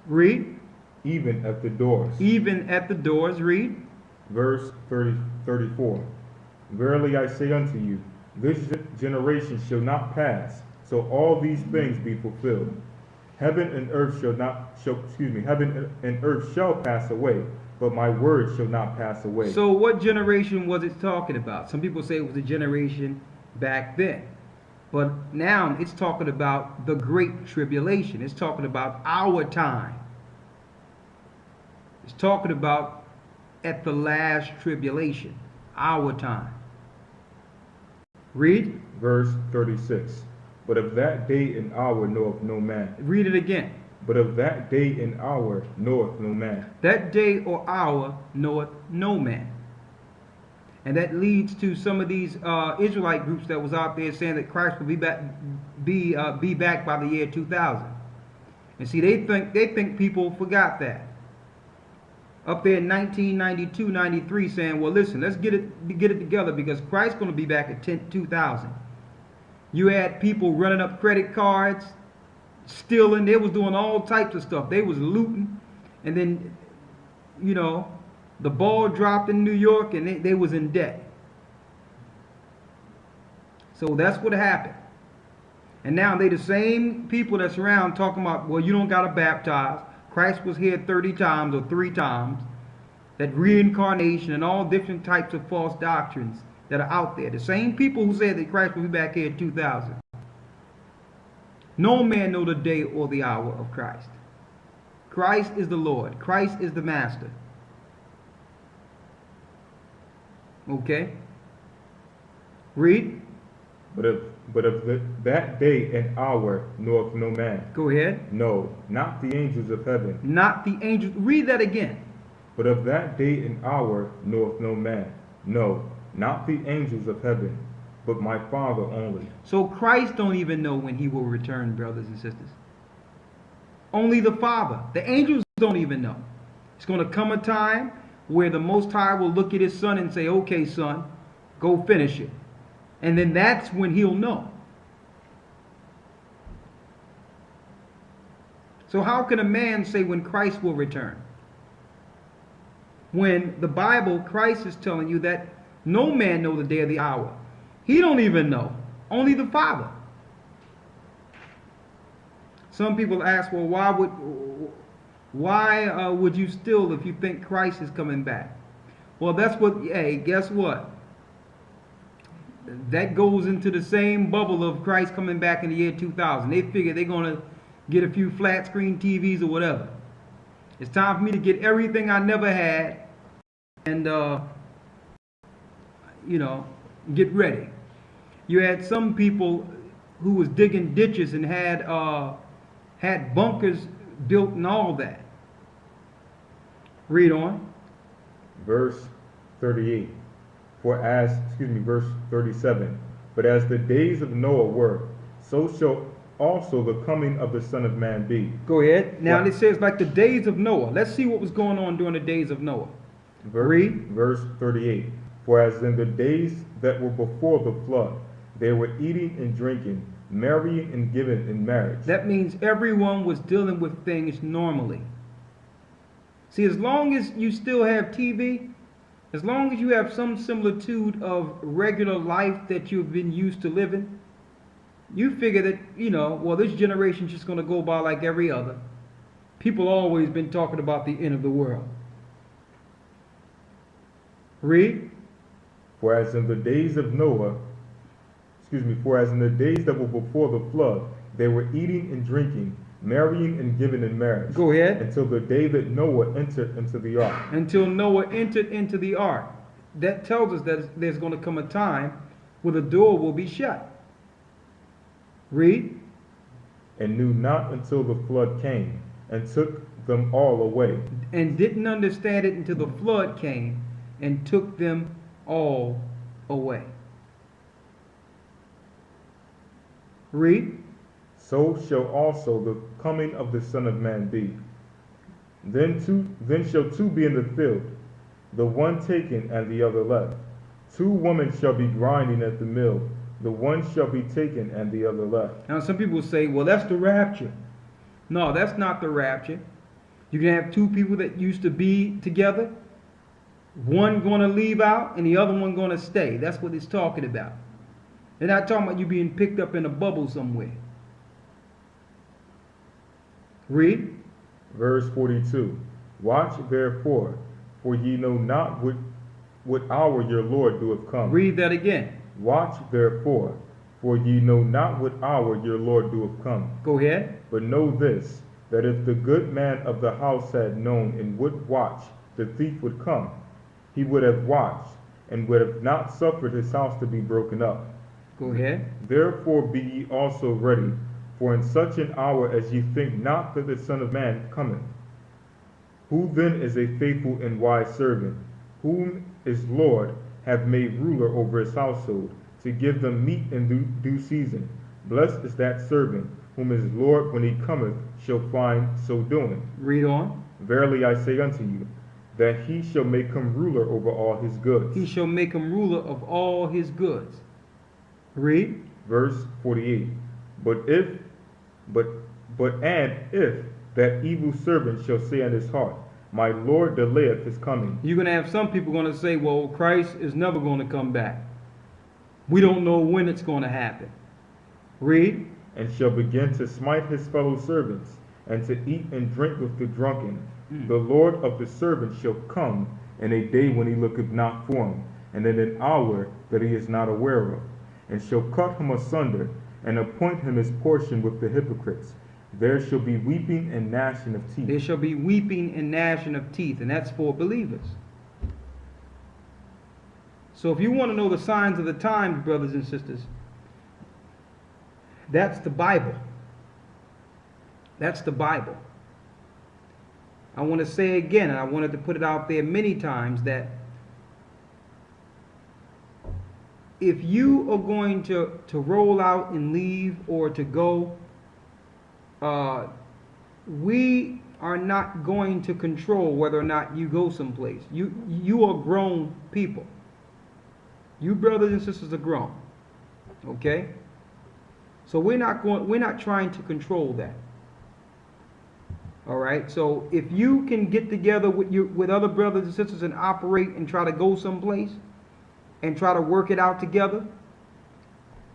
Read.
Even at the doors.
Even at the doors. Read.
Verse 34. Verily I say unto you, this generation shall not pass, so all these things be fulfilled. Heaven and earth heaven and earth shall pass away, but my word shall not pass away.
So what generation was it talking about? Some people say it was a generation back then. But now it's talking about the great tribulation. It's talking about our time. It's talking about at the last tribulation, our time. Read.
Verse 36. But of that day and hour knoweth no man.
Read it again.
But of that day and hour knoweth no man.
That day or hour knoweth no man. And that leads to some of these Israelite groups that was out there saying that Christ will be back by the year 2000. And see, they think people forgot that. Up there in 1992, 93, saying, well, listen, let's get it together because Christ's going to be back at 2000. You had people running up credit cards, stealing. They was doing all types of stuff. They was looting. And then, you know, the ball dropped in New York and they was in debt. So that's what happened. And now they the same people that's around talking about, well, you don't got to baptize. Christ was here 30 times or 3 times. That reincarnation and all different types of false doctrines that are out there. The same people who said that Christ will be back here in 2000. No man know the day or the hour of Christ. Christ is the Lord. Christ is the Master. Okay? Read.
But of that day and hour knoweth no man.
Go ahead.
No, not the angels of heaven.
Not the angels. Read that again.
But of that day and hour knoweth no man. No, not the angels of heaven, but my Father only.
So Christ don't even know when he will return, brothers and sisters. Only the Father. The angels don't even know. It's going to come a time where the Most High will look at his son and say, okay, son, go finish it. And then that's when he'll know. So how can a man say when Christ will return? When the Bible, Christ is telling you that no man know the day or the hour. He don't even know. Only the Father. Some people ask, well, why would you still if you think Christ is coming back? Well, that's what, hey, guess what? That goes into the same bubble of Christ coming back in the year 2000. They figure they're going to get a few flat screen TVs or whatever. It's time for me to get everything I never had and, you know, get ready. You had some people who was digging ditches and had bunkers built and all that. Read on.
Verse 38. Verse 37. But as the days of Noah were, so shall also the coming of the Son of Man be.
Go ahead. Now it says like the days of Noah. Let's see what was going on during the days of Noah. Read.
Verse 38. For as in the days that were before the flood, they were eating and drinking, marrying and giving in marriage.
That means everyone was dealing with things normally. See, as long as you still have TV, as long as you have some similitude of regular life that you've been used to living, you figure that, you know, well, this generation's just going to go by like every other. People always been talking about the end of the world. Read.
For as in the days of Noah, For as in the days that were before the flood, they were eating and drinking, marrying and giving in marriage.
Go ahead.
Until the day that Noah entered into the ark.
Until Noah entered into the ark. That tells us that there's going to come a time where the door will be shut. Read.
And knew not until the flood came, and took them all away.
And didn't understand it until the flood came and took them all away. Read.
So shall also the coming of the Son of Man be. Then shall two be in the field, the one taken and the other left. Two women shall be grinding at the mill, the one shall be taken and the other left.
Now some people say, well, that's the rapture. No, that's not the rapture. You can have two people that used to be together, one going to leave out and the other one going to stay. That's what it's talking about. They're not talking about you being picked up in a bubble somewhere. Read.
Verse 42. Watch therefore, for ye know not what hour your Lord doeth come.
Read that again.
Watch therefore, for ye know not what hour your Lord doeth come.
Go ahead.
But know this, that if the good man of the house had known in what watch the thief would come, he would have watched, and would have not suffered his house to be broken up.
Go ahead.
Therefore be ye also ready, for in such an hour as ye think not that the Son of Man cometh. Who then is a faithful and wise servant, whom his Lord hath made ruler over his household, to give them meat in due season? Blessed is that servant, whom his Lord, when he cometh, shall find so doing.
Read on.
Verily I say unto you, that he shall make him ruler over all his goods.
He shall make him ruler of all his goods. Read.
Verse 48. If that evil servant shall say in his heart, my Lord delayeth his coming.
You're going to have some people going to say, well, Christ is never going to come back. We don't know when it's going to happen. Read.
And shall begin to smite his fellow servants, and to eat and drink with the drunken. The Lord of the servant shall come in a day when he looketh not for him, and in an hour that he is not aware of, and shall cut him asunder, and appoint him his portion with the hypocrites. There shall be weeping and gnashing of teeth.
There shall be weeping and gnashing of teeth, and that's for believers. So if you want to know the signs of the times, brothers and sisters, that's the Bible. That's the Bible. I want to say again, and I wanted to put it out there many times, that if you are going to roll out and leave or to go, we are not going to control whether or not you go someplace. You are grown people. You brothers and sisters are grown. Okay? So we're not trying to control that. All right? So if you can get together with other brothers and sisters and operate and try to go someplace and try to work it out together,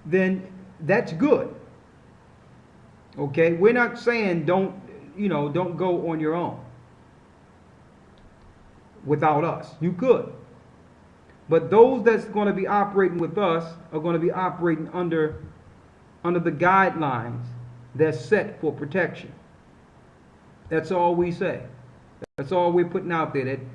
then that's good. Okay? We're not saying don't go on your own without us. You could. But those that's going to be operating with us are going to be operating under the guidelines that's set for protection. That's all we say. That's all we're putting out there. That